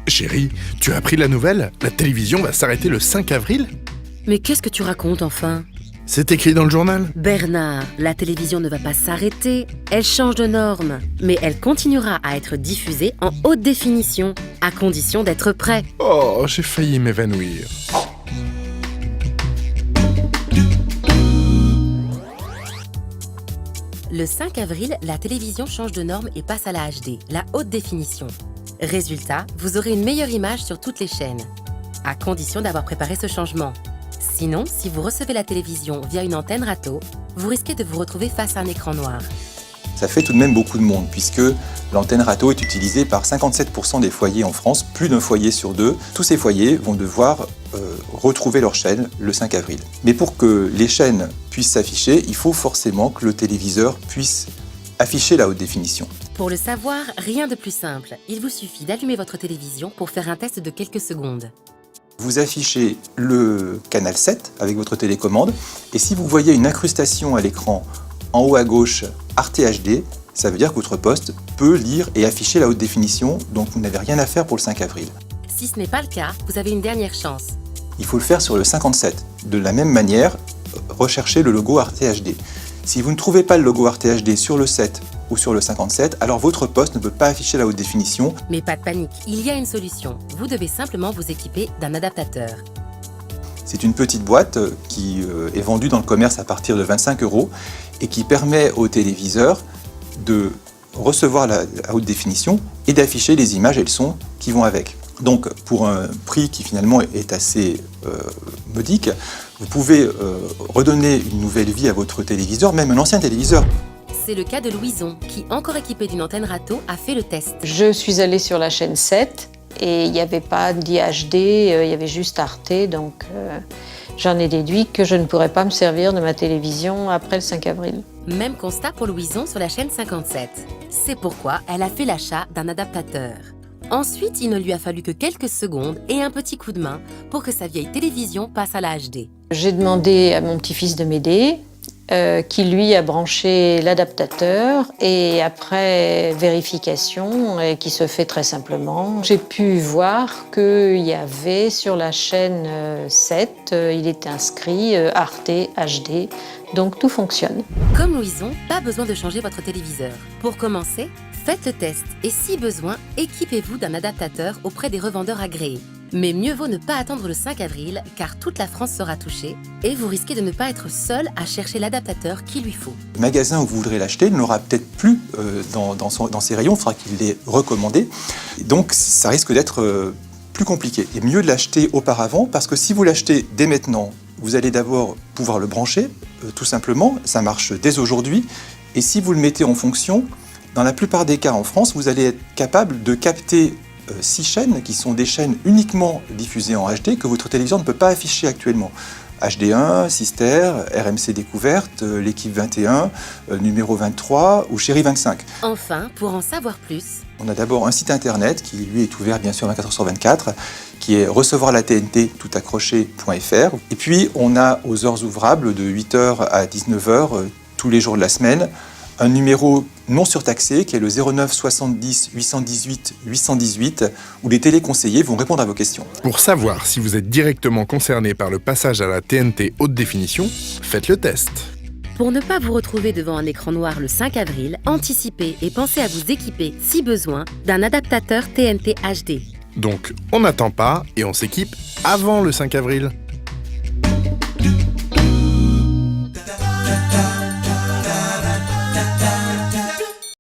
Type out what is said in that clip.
Chérie, tu as appris la nouvelle? La télévision va s'arrêter le 5 avril? Mais qu'est-ce que tu racontes enfin? C'est écrit dans le journal? Bernard, la télévision ne va pas s'arrêter, elle change de norme. Mais elle continuera à être diffusée en haute définition, à condition d'être prêt. Oh, j'ai failli m'évanouir. Le 5 avril, la télévision change de norme et passe à la HD, la haute définition. Résultat, vous aurez une meilleure image sur toutes les chaînes, à condition d'avoir préparé ce changement. Sinon, si vous recevez la télévision via une antenne râteau, vous risquez de vous retrouver face à un écran noir. Ça fait tout de même beaucoup de monde, puisque l'antenne râteau est utilisée par 57% des foyers en France, plus d'un foyer sur deux. Tous ces foyers vont devoir retrouver leur chaîne le 5 avril. Mais pour que les chaînes puissent s'afficher, il faut forcément que le téléviseur puisse afficher la haute définition. Pour le savoir, rien de plus simple. Il vous suffit d'allumer votre télévision pour faire un test de quelques secondes. Vous affichez le canal 7 avec votre télécommande, et si vous voyez une incrustation à l'écran en haut à gauche Arte HD, ça veut dire que votre poste peut lire et afficher la haute définition, donc vous n'avez rien à faire pour le 5 avril. Si ce n'est pas le cas, vous avez une dernière chance. Il faut le faire sur le 57. De la même manière, recherchez le logo Arte HD. Si vous ne trouvez pas le logo Arte HD sur le 7 ou sur le 57, alors votre poste ne peut pas afficher la haute définition. Mais pas de panique, il y a une solution. Vous devez simplement vous équiper d'un adaptateur. C'est une petite boîte qui est vendue dans le commerce à partir de 25 € et qui permet au téléviseur de recevoir la haute définition et d'afficher les images et le son qui vont avec. Donc pour un prix qui finalement est assez modique, vous pouvez redonner une nouvelle vie à votre téléviseur, même un ancien téléviseur. C'est le cas de Louison, qui, encore équipé d'une antenne râteau, a fait le test. Je suis allée sur la chaîne 7 et il n'y avait pas d'IHD, il y avait juste Arte, donc j'en ai déduit que je ne pourrais pas me servir de ma télévision après le 5 avril. Même constat pour Louison sur la chaîne 57. C'est pourquoi elle a fait l'achat d'un adaptateur. Ensuite, il ne lui a fallu que quelques secondes et un petit coup de main pour que sa vieille télévision passe à la HD. J'ai demandé à mon petit-fils de m'aider, qui lui a branché l'adaptateur, et après vérification, et qui se fait très simplement, j'ai pu voir qu'il y avait sur la chaîne 7, il était inscrit Arte HD, donc tout fonctionne. Comme Louison, pas besoin de changer votre téléviseur. Pour commencer, faites le test et si besoin, équipez-vous d'un adaptateur auprès des revendeurs agréés. Mais mieux vaut ne pas attendre le 5 avril car toute la France sera touchée et vous risquez de ne pas être seul à chercher l'adaptateur qu'il lui faut. Le magasin où vous voudrez l'acheter ne l'aura peut-être plus dans ses rayons, il faudra qu'il l'ait recommandé. Donc ça risque d'être plus compliqué. Et mieux de l'acheter auparavant parce que si vous l'achetez dès maintenant, vous allez d'abord pouvoir le brancher, tout simplement, ça marche dès aujourd'hui. Et si vous le mettez en fonction, dans la plupart des cas en France, vous allez être capable de capter 6 chaînes qui sont des chaînes uniquement diffusées en HD que votre téléviseur ne peut pas afficher actuellement. HD1, Sister, RMC Découverte, l'équipe 21, numéro 23 ou Chérie 25. Enfin, pour en savoir plus, on a d'abord un site internet qui lui est ouvert bien sûr 24h/24, qui est recevoir la TNT toutaccroché.fr. Et puis on a aux heures ouvrables de 8h à 19h tous les jours de la semaine un numéro non surtaxé qui est le 09 70 818 818 où les téléconseillers vont répondre à vos questions. Pour savoir si vous êtes directement concerné par le passage à la TNT haute définition, faites le test. pour ne pas vous retrouver devant un écran noir le 5 avril, anticipez et pensez à vous équiper, si besoin, d'un adaptateur TNT HD. Donc, on n'attend pas et on s'équipe avant le 5 avril.